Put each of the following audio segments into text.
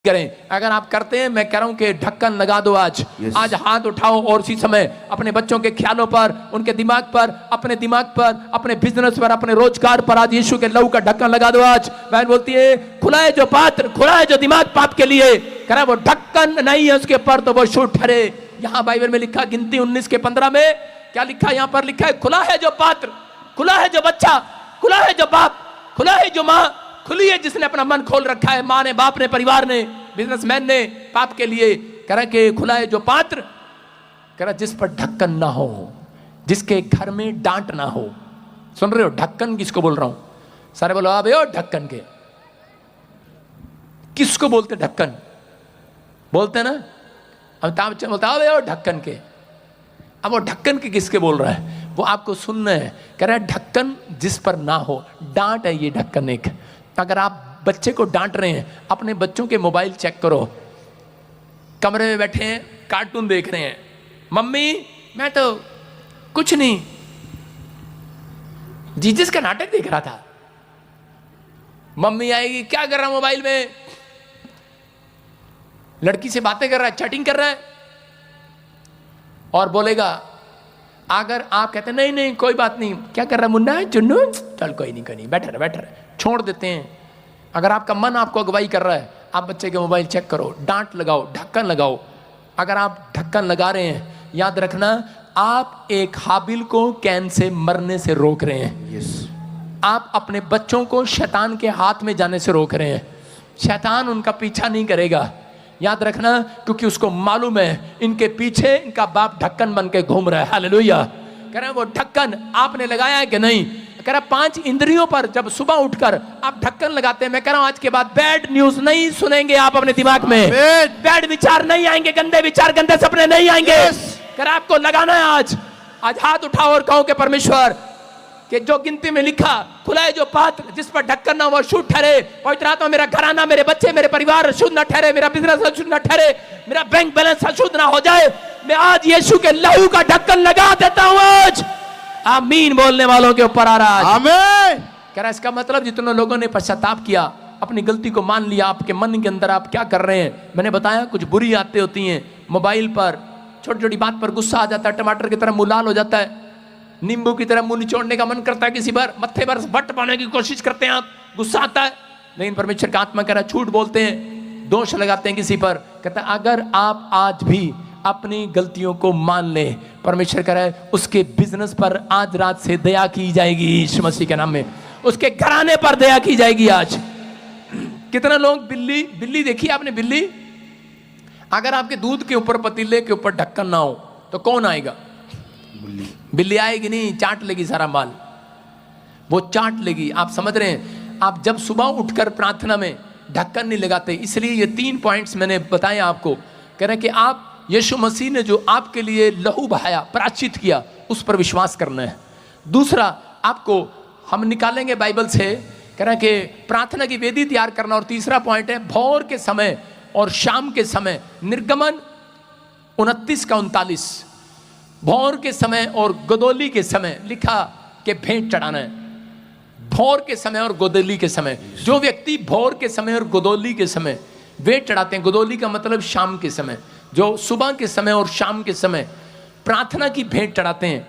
करें। अगर आप करते हैं, मैं कह रहा हूं कि ढक्कन लगा दो आज। आज हाथ उठाओ और उसी समय अपने बच्चों के ख्यालों पर, उनके दिमाग पर, अपने दिमाग पर, अपने बिजनेस पर, अपने रोजगार पर आज यीशु के लहू का ढक्कन लगा दो आज। बहन बोलती है खुला है जो पात्र, खुला है जो दिमाग पाप के लिए, कह रहा है वो ढक्कन नहीं है उसके पर तो वो छूट ठहरे। यहाँ बाइबल में लिखा गिनती 19:15 में क्या लिखा, यहाँ पर लिखा है खुला है जो पात्र, खुला है जो बच्चा, खुला है जो बाप, खुला है जो माँ, खुली है जिसने अपना मन खोल रखा है, माँ ने, बाप ने, परिवार ने, बिजनेसमैन ने पाप के लिए। कह रहा कि खुला है जो पात्र, कह रहा जिस पर ढक्कन ना हो, जिसके घर में डांट ना हो। सुन रहे हो ढक्कन किसको बोल रहा हूं? सारे बोलो अब यो ढक्कन के। किसको बोलते ढक्कन? बोलते ना अमिताभ बच्चन बोलता अब यो ढक्कन के। अब वो ढक्कन के किसके बोल रहा है? वो आपको सुनना है। कह रहा है ढक्कन जिस पर ना हो, डांट है ये ढक्कन एक। अगर आप बच्चे को डांट रहे हैं, अपने बच्चों के मोबाइल चेक करो, कमरे में बैठे हैं कार्टून देख रहे हैं, मम्मी मैं तो कुछ नहीं, जीसस का नाटक देख रहा था। मम्मी आएगी क्या कर रहा मोबाइल में, लड़की से बातें कर रहा है, चैटिंग कर रहा है, और बोलेगा अगर आप कहते नहीं नहीं कोई बात नहीं, क्या कर रहा है मुन्ना चुन्नू, चल कोई नहीं बेटर बेटर, छोड़ देते हैं। अगर आपका मन आपको अगुवाई कर रहा है, आप बच्चे के मोबाइल चेक करो, डांट लगाओ, ढक्कन लगाओ। अगर आप ढक्कन लगा रहे हैं, याद रखना आप एक हाबिल को कैन से मरने से रोक रहे हैं। आप अपने बच्चों को शैतान के हाथ में जाने से रोक रहे हैं। शैतान उनका पीछा नहीं करेगा, याद रखना, क्योंकि उसको मालूम है इनके पीछे इनका बाप ढक्कन बन के घूम रहा है। हालेलुया। कह रहे वो ढक्कन आपने लगाया है कि नहीं? कह रहा 5 इंद्रियों पर जब सुबह उठकर आप ढक्कन लगाते हैं, मैं कह रहा हूं आज के बाद बैड न्यूज नहीं सुनेंगे आप अपने दिमाग में, बैड विचार नहीं आएंगे, गंदे विचार, गंदे सपने नहीं आएंगे। कह रहा आपको लगाना है आज हाथ उठाओ और कहो कि परमेश्वर कि जो गिनती में लिखा खुला है जो पात्र, जिस पर ढक्कन ना वो अशुद्ध ठहरे। पवित्र आत्मा मेरा घराना, मेरे बच्चे, मेरे परिवार अशुद्ध ना ठहरे, मेरा बिजनेस अशुद्ध ना ठहरे, मेरा बैंक बैलेंस अशुद्ध ना हो जाए। मैं आज यीशु के लहू का ढक्कन लगा देता हूं आज। आमीन बोलने वालों के ऊपर आ रहा है। आमीन। कह रहा इसका मतलब जितने लोगों ने पश्चाताप किया, अपनी गलती को मान लिया, आपके मन के अंदर आप क्या कर रहे हैं, मैंने बताया कुछ बुरी आदतें होती हैं। मोबाइल पर छोटी छोटी बात पर गुस्सा आ जाता है, टमाटर की तरह मुंह लाल हो जाता है, नींबू की तरह मुंह निचोड़ने का मन करता है, किसी पर मत्थे पर बट पाने की कोशिश करते हैं आप, गुस्सा आता है। लेकिन परमेश्वर का आत्मा कह रहा है झूठ बोलते हैं, दोष लगाते हैं किसी पर। कहता है अगर आप आज भी अपनी गलतियों को मान ले, परमेश्वर कह रहा है उसके बिजनेस पर आज रात से दया की जाएगी यीशु मसीह के नाम में, उसके घराने पर दया की जाएगी आज। कितना लोग बिल्ली देखी आपने? बिल्ली अगर आपके दूध के ऊपर, पतीले के ऊपर ढक्कन ना हो तो कौन आएगा? बिल्ली आएगी नहीं, चाट लेगी सारा माल, वो चाट लेगी। आप समझ रहे हैं? आप जब सुबह उठकर प्रार्थना में ढक्कन नहीं लगाते, इसलिए ये 3 पॉइंट्स मैंने बताए आपको। कह रहे हैं कि आप यीशु मसीह ने जो आपके लिए लहू बहाया, प्रायश्चित किया, उस पर विश्वास करना है। दूसरा आपको हम निकालेंगे बाइबल से, कह रहे हैं कि प्रार्थना की वेदी तैयार करना। और तीसरा पॉइंट है भोर के समय और शाम के समय, निर्गमन 29:39, भोर के समय और गोदोली के समय लिखा कि भेंट चढ़ाना है। भोर के समय और गोदोली के समय, जो व्यक्ति भोर के समय और गोदोली के समय भेंट चढ़ाते हैं, गोदोली का मतलब शाम के समय, जो सुबह के समय और शाम के समय प्रार्थना की भेंट चढ़ाते हैं,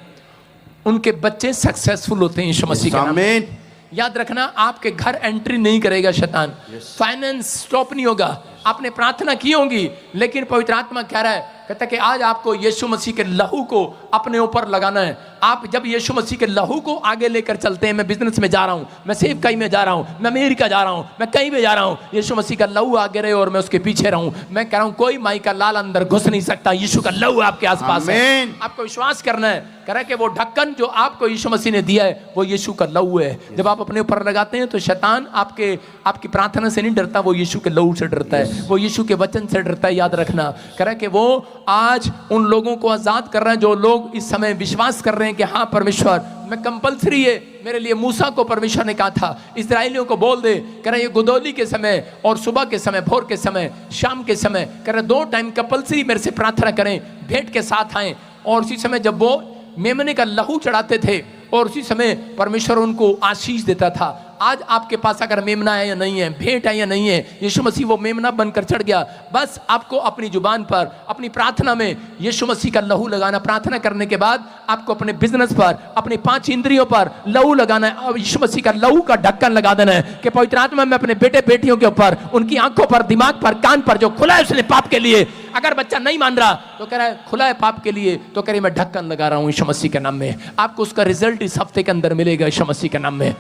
उनके बच्चे सक्सेसफुल होते हैं यीशु मसीह के नाम में। याद रखना आपके घर एंट्री नहीं करेगा शैतान, फाइनेंस स्टॉप नहीं होगा। आपने प्रार्थना की होगी, लेकिन पवित्र आत्मा कह रहा है, कहता है कि आज आपको यीशु मसीह के लहू को अपने ऊपर लगाना है। आप जब यीशु मसीह के लहू को आगे लेकर चलते हैं, मैं बिजनेस में जा रहा हूं, मैं सेवकाई में जा रहा हूं, मैं अमेरिका जा रहा हूं, मैं कहीं भी जा रहा हूं, यीशु मसीह का लहू आगे रहे और मैं उसके पीछे रहूं। मैं कह रहा हूं कोई माई का लाल अंदर घुस नहीं सकता, यीशु का लहू आपके आसपास है। आपको विश्वास करना है। कह रहा है कि वो ढक्कन जो आपको यीशु मसीह ने दिया है वो यीशु का लहू है। जब आप अपने ऊपर लगाते हैं तो शैतान आपकी प्रार्थना से नहीं डरता, वो यीशु के लहू से डरता है, वो यीशु के वचन से डरता है। याद रखना। कह रहा है कि वो आज उन लोगों को आजाद कर रहा है जो लोग इस समय विश्वास कर रहे हैं कि हाँ परमेश्वर मैं कंपलसरी है मेरे लिए। मूसा को परमेश्वर ने कहा था इस्राएलियों को बोल दे, कह रहा ये गोदोली के समय और सुबह के समय, भोर के समय, शाम के समय, कह रहा 2 टाइम कंपलसरी मेरे से प्रार्थना करें, भेंट के साथ आएं। और उसी समय जब वो मेमने का लहू चढ़ाते थे और उसी समय परमेश्वर उनको आशीष देता था। आज आपके पास अगर मेमना है या नहीं है, भेंट है या नहीं है, यीशु मसीह वो मेमना बनकर चढ़ गया। बस आपको अपनी जुबान पर, अपनी प्रार्थना में यीशु मसीह का लहू लगाना। प्रार्थना करने के बाद आपको अपने बिजनेस पर, अपनी 5 इंद्रियों पर लहू लगाना है। यीशु मसीह का लहू का ढक्कन लगा देना है कि पवित्र आत्मा में अपने बेटे बेटियों के ऊपर, उनकी आंखों पर, दिमाग पर, कान पर जो खुला है उसने पाप के लिए। अगर बच्चा नहीं मान रहा तो कह रहा है खुला है पाप के लिए, तो कह रही मैं ढक्कन लगा रहा हूं यीशु मसीह के नाम में। आपको उसका रिजल्ट इस हफ्ते के अंदर मिलेगा यीशु मसीह के नाम में।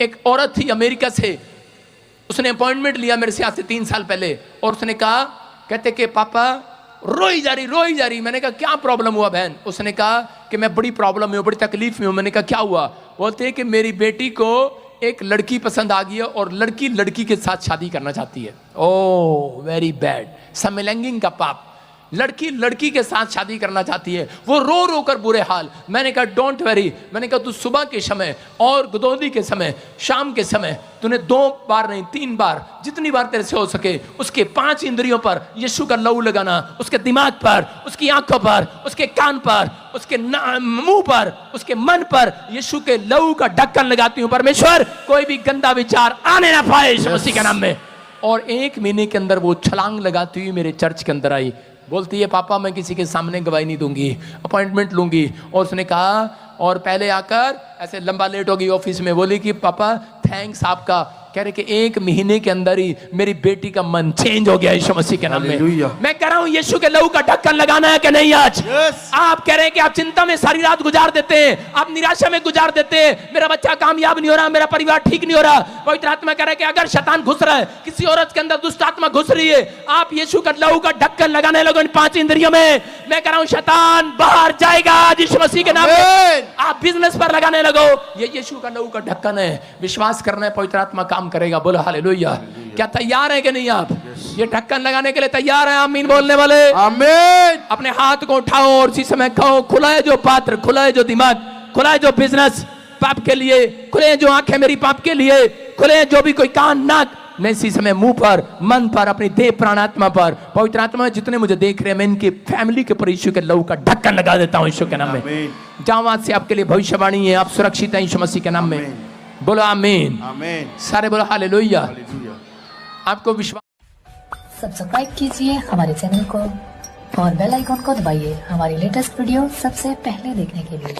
एक औरत थी अमेरिका से, उसने अपॉइंटमेंट लिया मेरे से आज से 3 साल पहले, और उसने कहा, कहते कि पापा रोई जा रही। मैंने कहा क्या प्रॉब्लम हुआ बहन? उसने कहा कि मैं बड़ी प्रॉब्लम में हूँ, बड़ी तकलीफ में हूँ। मैंने कहा क्या हुआ? बोलते कि मेरी बेटी को एक लड़की पसंद आ गई है और लड़की लड़की के साथ शादी करना चाहती है। ओह वेरी बैड, समलैंगिक का पाप। लड़की लड़की के साथ शादी करना चाहती है, वो रो रो कर बुरे हाल। मैंने कहा डोंट वरी। मैंने कहा तू सुबह के समय और गुदौदी के समय, शाम के समय, तूने 2 बार नहीं 3 बार, जितनी बार तेरे से हो सके, उसके 5 इंद्रियों पर यीशु का लहू लगाना। उसके दिमाग पर, उसकी आंखों पर, उसके कान पर, उसके मुंह पर, उसके मन पर यीशु के लहू का ढक्कन लगाती हूँ। परमेश्वर कोई भी गंदा विचार आने ना पाए यीशु मसीह के नाम में। और 1 महीने के अंदर वो छलांग लगाती हुई मेरे चर्च के अंदर आई। बोलती है पापा मैं किसी के सामने गवाही नहीं दूंगी, अपॉइंटमेंट लूंगी। और उसने कहा, और पहले आकर ऐसे लंबा लेट हो गई ऑफिस में, बोली कि पापा थैंक्स आपका। कह रहे कि 1 महीने के अंदर ही मेरी बेटी का मन चेंज हो गया यीशु मसीह के नाम में। मैं कह रहा हूं यीशु के लहू का ढक्कन लगाना है कि नहीं आज? आप कह रहे हैं कि आप चिंता में सारी रात गुजार देते हैं, आप निराशा में गुजार देते हैं, मेरा बच्चा कामयाब नहीं हो रहा, मेरा परिवार ठीक नहीं हो रहा। पवित्र आत्मा कह रहा है कि अगर शैतान घुस रहा है, किसी औरत के अंदर दुष्ट आत्मा घुस रही है, आप यीशु का लहू का ढक्कन लगाने लगो इन 5 इंद्रियों में। मैं कह रहा हूं शैतान बाहर जाएगा यीशु मसीह के नाम में। आप बिजनेस पर लगाने लगो, ये यीशु का लहू का ढक्कन है। विश्वास करना है पवित्र आत्मा काम करेगा। बोलो हालेलुया। क्या तैयार है कि नहीं आप ये ढक्कन लगाने के लिए तैयार हैं? आमीन बोलने वाले आमीन। अपने हाथ को उठाओ और इसी समय कहो, खुला है जो पात्र, खुला है जो दिमाग, खुला है जो बिजनेस पाप के लिए, खुले हैं जो आंखें मेरी पाप के लिए, खुले हैं जो भी कोई कान नाक। मैं इसी समय मुंह पर, मन पर, अपनी देह प्राणात्मा पर, पवित्र आत्मा जितने मुझे देख रहे हैं, मैं इनकी फैमिली के पर यीशु के लहू का ढक्कन लगा देता हूं यीशु के नाम में। जहां वहां से आपके लिए भविष्यवाणी है, आप सुरक्षित हैं यीशु मसीह के नाम में। बोलो आमीन आमीन। सारे बोलो हालेलुया। आपको विश्वास। सब्सक्राइब कीजिए हमारे चैनल को और बेल आइकॉन को दबाइए हमारी लेटेस्ट वीडियो सबसे पहले देखने के लिए।